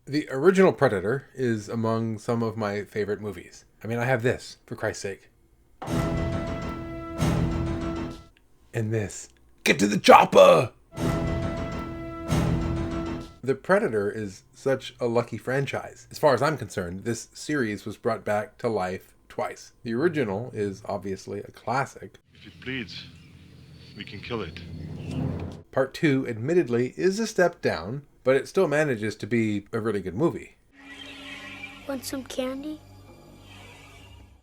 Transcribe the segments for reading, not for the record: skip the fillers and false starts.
The original Predator is among some of my favorite movies. I mean, I have this, for Christ's sake. And this. Get to the chopper! The Predator is such a lucky franchise. As far as I'm concerned, this series was brought back to life twice. The original is obviously a classic. If it bleeds, we can kill it. Part 2, admittedly, is a step down, but it still manages to be a really good movie. Want some candy?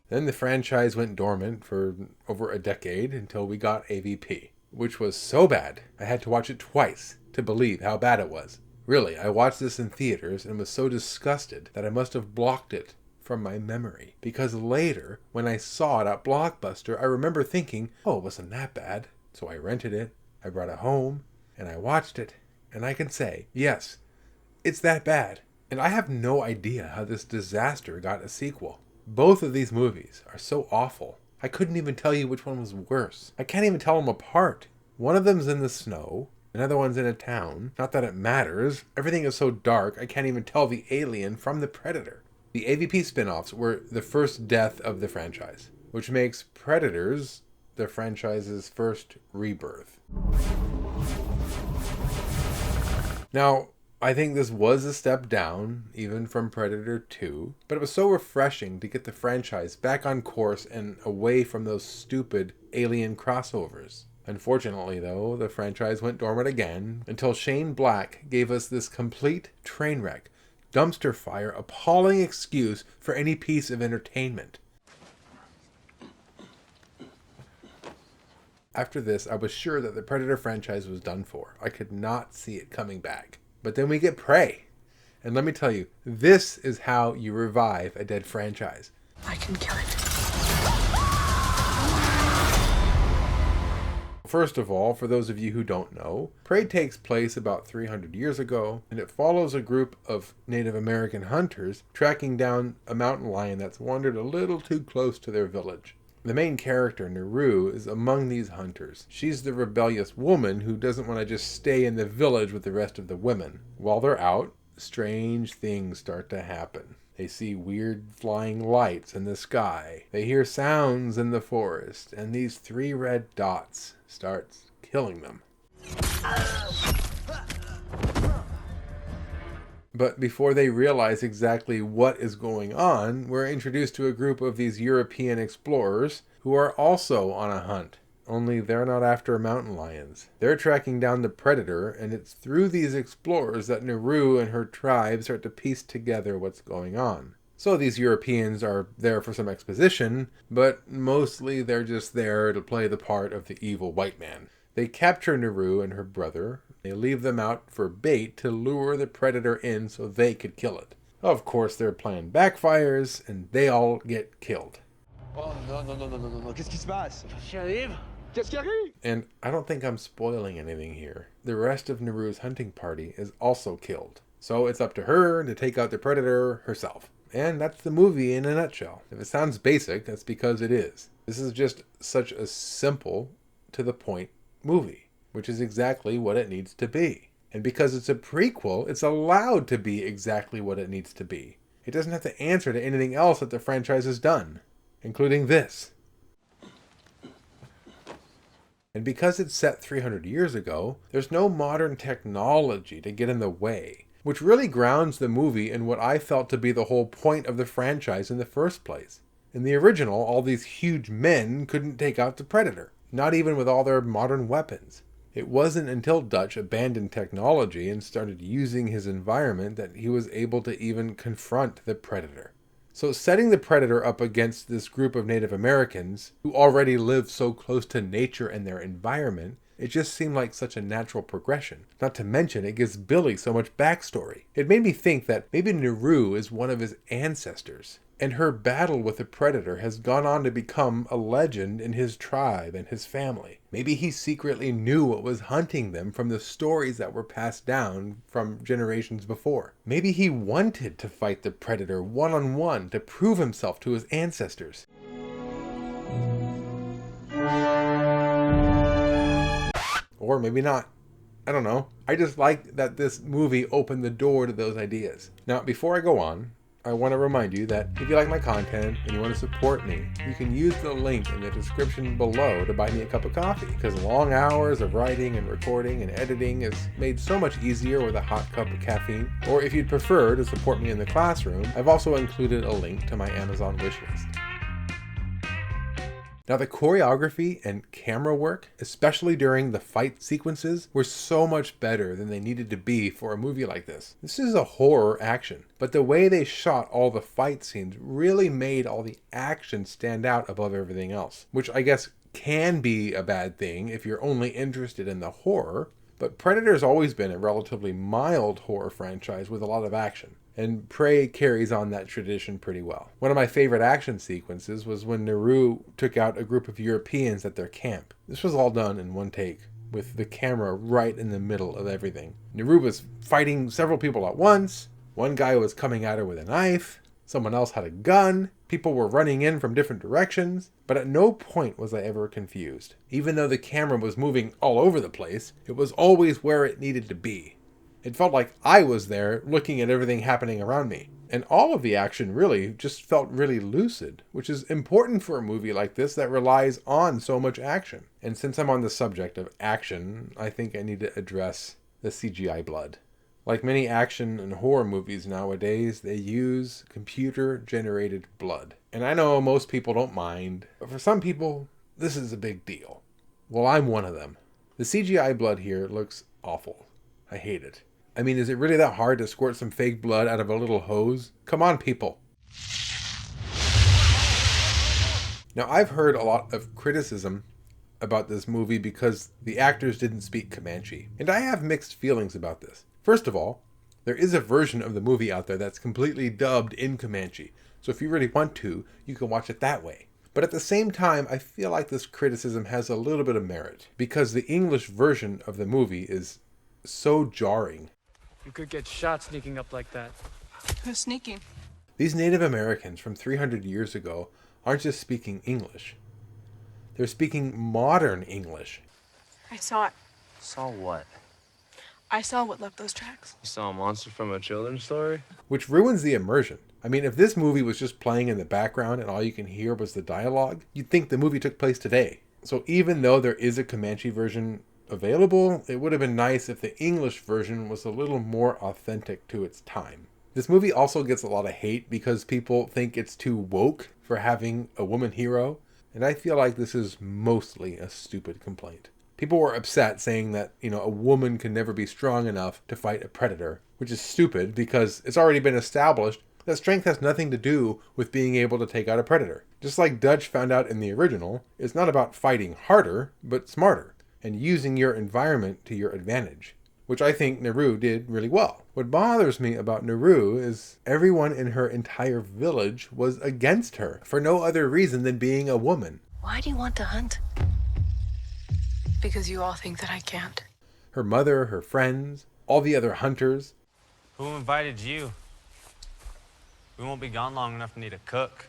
Then the franchise went dormant for over a decade until we got AVP, which was so bad I had to watch it twice to believe how bad it was. Really, I watched this in theaters and was so disgusted that I must have blocked it from my memory. Because later, when I saw it at Blockbuster, I remember thinking, oh, it wasn't that bad. So I rented it, I brought it home, and I watched it. And I can say, yes, it's that bad. And I have no idea how this disaster got a sequel. Both of these movies are so awful. I couldn't even tell you which one was worse. I can't even tell them apart. One of them's in the snow. Another one's in a town. Not that it matters. Everything is so dark, I can't even tell the alien from the Predator. The AVP spin-offs were the first death of the franchise, which makes Predators the franchise's first rebirth. Now, I think this was a step down, even from Predator 2, but it was so refreshing to get the franchise back on course and away from those stupid alien crossovers. Unfortunately, though, the franchise went dormant again until Shane Black gave us this complete train wreck, dumpster fire, appalling excuse for any piece of entertainment. After this, I was sure that the Predator franchise was done for. I could not see it coming back. But then we get Prey. And let me tell you, this is how you revive a dead franchise. I can kill it. First of all, for those of you who don't know, Prey takes place about 300 years ago, and it follows a group of Native American hunters tracking down a mountain lion that's wandered a little too close to their village. The main character, Naru, is among these hunters. She's the rebellious woman who doesn't want to just stay in the village with the rest of the women. While they're out, strange things start to happen. They see weird flying lights in the sky. They hear sounds in the forest, and these 3 red dots starts killing them. But before they realize exactly what is going on, we're introduced to a group of these European explorers who are also on a hunt. Only they're not after mountain lions. They're tracking down the Predator, and it's through these explorers that Naru and her tribe start to piece together what's going on. So these Europeans are there for some exposition, but mostly they're just there to play the part of the evil white man. They capture Naru and her brother. They leave them out for bait to lure the Predator in so they could kill it. Of course, their plan backfires, and they all get killed. Oh non, non, non, non, non, non, qu'est-ce qui se passe? Qu'est-ce qui arrive? And I don't think I'm spoiling anything here. The rest of Naru's hunting party is also killed. So it's up to her to take out the Predator herself. And that's the movie in a nutshell. If it sounds basic, that's because it is. This is just such a simple, to the point movie, which is exactly what it needs to be. And because it's a prequel, it's allowed to be exactly what it needs to be. It doesn't have to answer to anything else that the franchise has done, including this. And because it's set 300 years ago, there's no modern technology to get in the way, which really grounds the movie in what I felt to be the whole point of the franchise in the first place. In the original, all these huge men couldn't take out the Predator, not even with all their modern weapons. It wasn't until Dutch abandoned technology and started using his environment that he was able to even confront the Predator. So setting the Predator up against this group of Native Americans who already live so close to nature and their environment, it just seemed like such a natural progression. Not to mention, it gives Billy so much backstory. It made me think that maybe Naru is one of his ancestors, and her battle with the Predator has gone on to become a legend in his tribe and his family. Maybe he secretly knew what was hunting them from the stories that were passed down from generations before. Maybe he wanted to fight the Predator one-on-one to prove himself to his ancestors. Or maybe not. I don't know. I just like that this movie opened the door to those ideas. Now, before I go on, I want to remind you that if you like my content and you want to support me, you can use the link in the description below to buy me a cup of coffee, because long hours of writing and recording and editing is made so much easier with a hot cup of caffeine. Or if you'd prefer to support me in the classroom, I've also included a link to my Amazon wishlist. Now, the choreography and camera work, especially during the fight sequences, were so much better than they needed to be for a movie like this. This is a horror action, but the way they shot all the fight scenes really made all the action stand out above everything else, which I guess can be a bad thing if you're only interested in the horror. But Predator's always been a relatively mild horror franchise with a lot of action, and Prey carries on that tradition pretty well. One of my favorite action sequences was when Naru took out a group of Europeans at their camp. This was all done in one take, with the camera right in the middle of everything. Naru was fighting several people at once. One guy was coming at her with a knife. Someone else had a gun. People were running in from different directions. But at no point was I ever confused. Even though the camera was moving all over the place, it was always where it needed to be. It felt like I was there looking at everything happening around me. And all of the action really just felt really lucid, which is important for a movie like this that relies on so much action. And since I'm on the subject of action, I think I need to address the CGI blood. Like many action and horror movies nowadays, they use computer-generated blood. And I know most people don't mind, but for some people, this is a big deal. Well, I'm one of them. The CGI blood here looks awful. I hate it. I mean, is it really that hard to squirt some fake blood out of a little hose? Come on, people. Now, I've heard a lot of criticism about this movie because the actors didn't speak Comanche. And I have mixed feelings about this. First of all, there is a version of the movie out there that's completely dubbed in Comanche. So if you really want to, you can watch it that way. But at the same time, I feel like this criticism has a little bit of merit, because the English version of the movie is so jarring. You could get shot sneaking up like that. Who's sneaking? These Native Americans from 300 years ago aren't just speaking English. They're speaking modern English. I saw it. Saw what? I saw what left those tracks. You saw a monster from a children's story? Which ruins the immersion. I mean, if this movie was just playing in the background and all you can hear was the dialogue, you'd think the movie took place today. So even though there is a Comanche version available, it would have been nice if the English version was a little more authentic to its time. This movie also gets a lot of hate because people think it's too woke for having a woman hero, and I feel like this is mostly a stupid complaint. People were upset saying that, a woman can never be strong enough to fight a predator, which is stupid because it's already been established that strength has nothing to do with being able to take out a predator. Just like Dutch found out in the original, it's not about fighting harder, but smarter, and using your environment to your advantage, which I think Naru did really well. What bothers me about Naru is everyone in her entire village was against her for no other reason than being a woman. Why do you want to hunt? Because you all think that I can't. Her mother, her friends, all the other hunters. Who invited you? We won't be gone long enough to need a cook.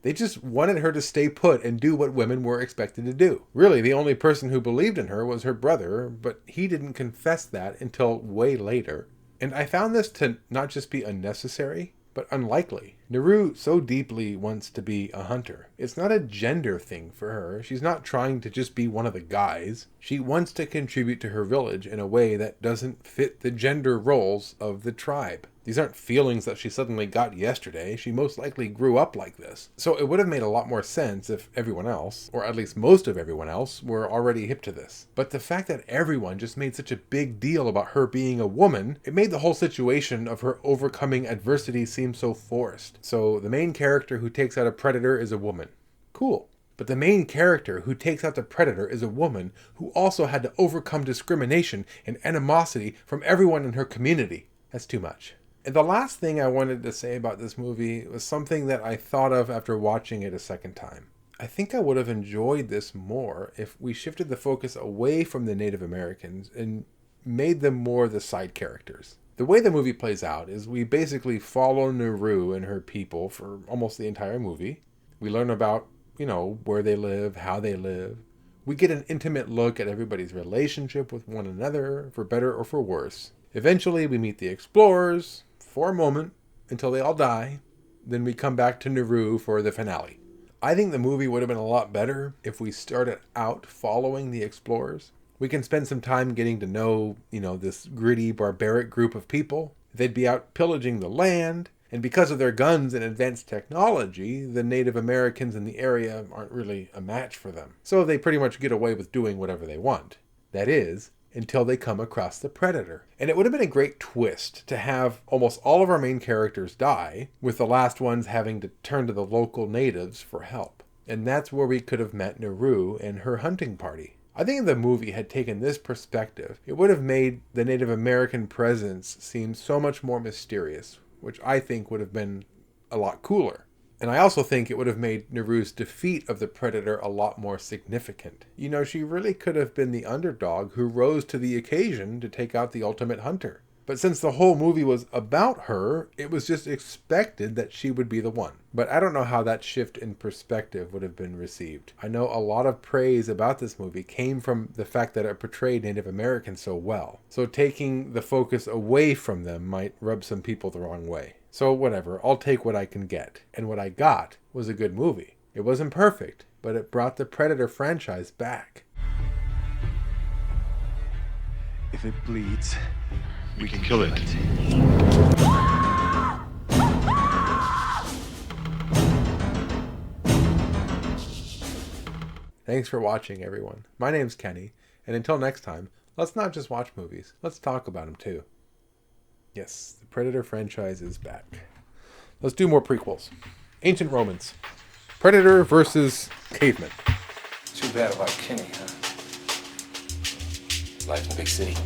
They just wanted her to stay put and do what women were expected to do. Really, the only person who believed in her was her brother, but he didn't confess that until way later. And I found this to not just be unnecessary, but unlikely. Naru so deeply wants to be a hunter. It's not a gender thing for her. She's not trying to just be one of the guys. She wants to contribute to her village in a way that doesn't fit the gender roles of the tribe. These aren't feelings that she suddenly got yesterday. She most likely grew up like this. So it would have made a lot more sense if everyone else, or at least most of everyone else, were already hip to this. But the fact that everyone just made such a big deal about her being a woman, it made the whole situation of her overcoming adversity seem so forced. So the main character who takes out a predator is a woman. Cool. But the main character who takes out the predator is a woman who also had to overcome discrimination and animosity from everyone in her community. That's too much. And the last thing I wanted to say about this movie was something that I thought of after watching it a second time. I think I would have enjoyed this more if we shifted the focus away from the Native Americans and made them more the side characters. The way the movie plays out is we basically follow Naru and her people for almost the entire movie. We learn about, where they live, how they live. We get an intimate look at everybody's relationship with one another, for better or for worse. Eventually, we meet the explorers for a moment until they all die. Then we come back to Nauru for the finale. I think the movie would have been a lot better if we started out following the explorers. We can spend some time getting to know, this gritty, barbaric group of people. They'd be out pillaging the land, and because of their guns and advanced technology, the Native Americans in the area aren't really a match for them. So they pretty much get away with doing whatever they want. That is, until they come across the Predator. And it would have been a great twist to have almost all of our main characters die, with the last ones having to turn to the local natives for help. And that's where we could have met Nauru and her hunting party. I think if the movie had taken this perspective, it would have made the Native American presence seem so much more mysterious, which I think would have been a lot cooler. And I also think it would have made Nauru's defeat of the Predator a lot more significant. She really could have been the underdog who rose to the occasion to take out the ultimate hunter. But since the whole movie was about her, it was just expected that she would be the one. But I don't know how that shift in perspective would have been received. I know a lot of praise about this movie came from the fact that it portrayed Native Americans so well. So taking the focus away from them might rub some people the wrong way. So whatever, I'll take what I can get. And what I got was a good movie. It wasn't perfect, but it brought the Predator franchise back. If it bleeds, We can kill it. Thanks for watching, everyone. My name's Kenny, and until next time, let's not just watch movies, let's talk about them too. Yes, the Predator franchise is back. Let's do more prequels. Ancient Romans. Predator versus caveman. Too bad about Kenny, huh? Life in the big city.